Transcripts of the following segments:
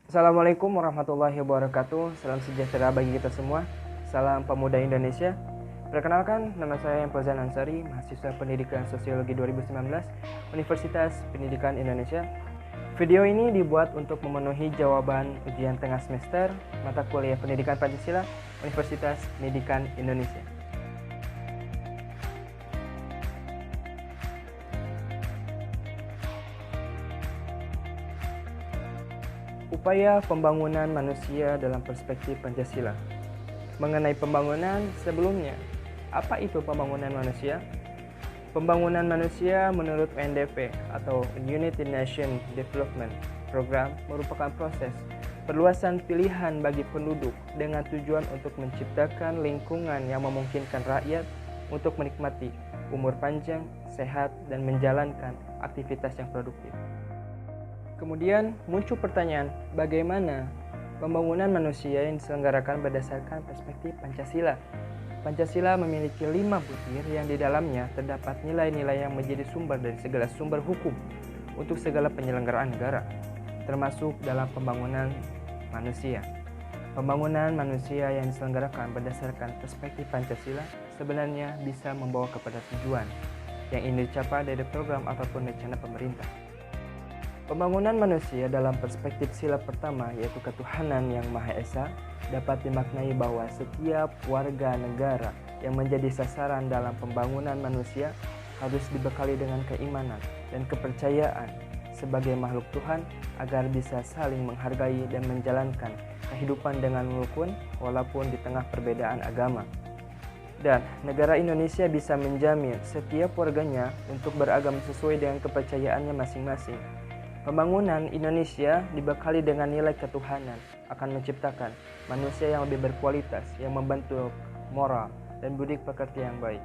Assalamualaikum warahmatullahi wabarakatuh. Salam sejahtera bagi kita semua. Salam pemuda Indonesia. Perkenalkan, nama saya Fauzan Ansari, mahasiswa Pendidikan Sosiologi 2019, Universitas Pendidikan Indonesia. Video ini dibuat untuk memenuhi jawaban ujian tengah semester mata kuliah Pendidikan Pancasila, Universitas Pendidikan Indonesia. Upaya pembangunan manusia dalam perspektif Pancasila. Mengenai pembangunan sebelumnya, apa itu pembangunan manusia? Pembangunan manusia menurut UNDP atau United Nations Development Program merupakan proses perluasan pilihan bagi penduduk dengan tujuan untuk menciptakan lingkungan yang memungkinkan rakyat untuk menikmati umur panjang, sehat, dan menjalankan aktivitas yang produktif. Kemudian muncul pertanyaan, bagaimana pembangunan manusia yang diselenggarakan berdasarkan perspektif Pancasila? Pancasila memiliki 5 butir yang di dalamnya terdapat nilai-nilai yang menjadi sumber dari segala sumber hukum untuk segala penyelenggaraan negara, termasuk dalam pembangunan manusia. Pembangunan manusia yang diselenggarakan berdasarkan perspektif Pancasila sebenarnya bisa membawa kepada tujuan yang ingin dicapai dari program ataupun rencana pemerintah. Pembangunan manusia dalam perspektif sila pertama, yaitu ketuhanan yang Maha Esa, dapat dimaknai bahwa setiap warga negara yang menjadi sasaran dalam pembangunan manusia harus dibekali dengan keimanan dan kepercayaan sebagai makhluk Tuhan agar bisa saling menghargai dan menjalankan kehidupan dengan rukun walaupun di tengah perbedaan agama. Dan negara Indonesia bisa menjamin setiap warganya untuk beragama sesuai dengan kepercayaannya masing-masing. Pembangunan Indonesia dibekali dengan nilai ketuhanan akan menciptakan manusia yang lebih berkualitas, yang membentuk moral dan budi pekerti yang baik.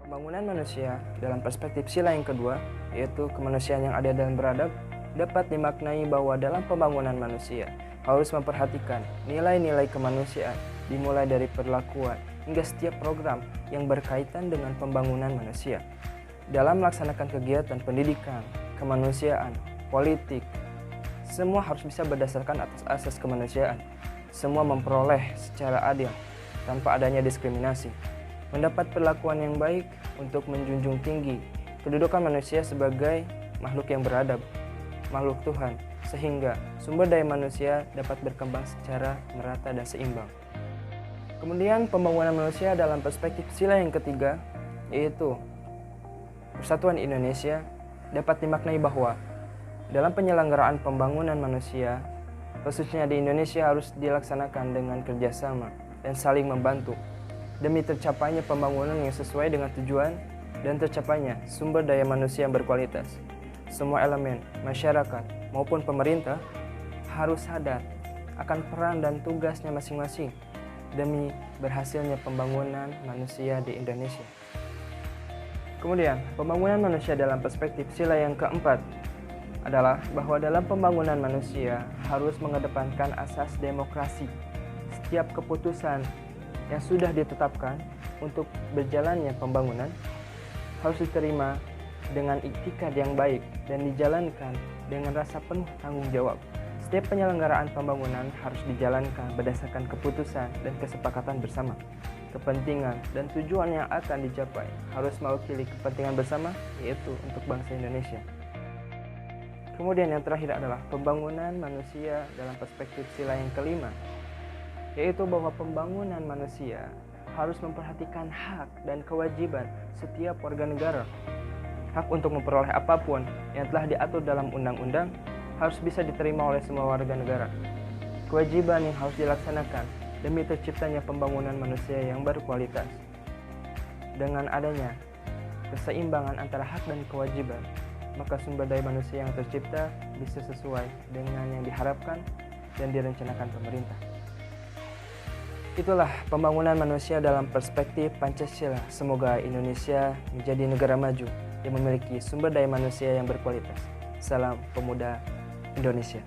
Pembangunan manusia dalam perspektif sila yang kedua, yaitu kemanusiaan yang adil dan beradab, dapat dimaknai bahwa dalam pembangunan manusia harus memperhatikan nilai-nilai kemanusiaan, dimulai dari perlakuan hingga setiap program yang berkaitan dengan pembangunan manusia. Dalam melaksanakan kegiatan pendidikan, kemanusiaan, politik, semua harus bisa berdasarkan atas asas kemanusiaan. Semua memperoleh secara adil tanpa adanya diskriminasi, mendapat perlakuan yang baik untuk menjunjung tinggi kedudukan manusia sebagai makhluk yang beradab, makhluk Tuhan, sehingga sumber daya manusia dapat berkembang secara merata dan seimbang. Kemudian pembangunan manusia dalam perspektif sila yang ketiga, yaitu Persatuan Indonesia, dapat dimaknai bahwa dalam penyelenggaraan pembangunan manusia, khususnya di Indonesia, harus dilaksanakan dengan kerjasama dan saling membantu demi tercapainya pembangunan yang sesuai dengan tujuan dan tercapainya sumber daya manusia yang berkualitas. Semua elemen, masyarakat maupun pemerintah harus sadar akan peran dan tugasnya masing-masing demi berhasilnya pembangunan manusia di Indonesia. Kemudian, pembangunan manusia dalam perspektif sila yang keempat adalah bahwa dalam pembangunan manusia harus mengedepankan asas demokrasi. Setiap keputusan yang sudah ditetapkan untuk berjalannya pembangunan harus diterima dengan iktikad yang baik dan dijalankan dengan rasa penuh tanggung jawab. Setiap penyelenggaraan pembangunan harus dijalankan berdasarkan keputusan dan kesepakatan bersama. Kepentingan dan tujuan yang akan dicapai harus mewakili kepentingan bersama, yaitu untuk bangsa Indonesia. Kemudian yang terakhir adalah pembangunan manusia dalam perspektif sila yang kelima, yaitu bahwa pembangunan manusia harus memperhatikan hak dan kewajiban setiap warga negara. Hak untuk memperoleh apapun yang telah diatur dalam undang-undang harus bisa diterima oleh semua warga negara. Kewajiban yang harus dilaksanakan demi terciptanya pembangunan manusia yang berkualitas. Dengan adanya keseimbangan antara hak dan kewajiban, maka sumber daya manusia yang tercipta bisa sesuai dengan yang diharapkan dan direncanakan pemerintah. Itulah pembangunan manusia dalam perspektif Pancasila. Semoga Indonesia menjadi negara maju yang memiliki sumber daya manusia yang berkualitas. Salam pemuda Indonesia.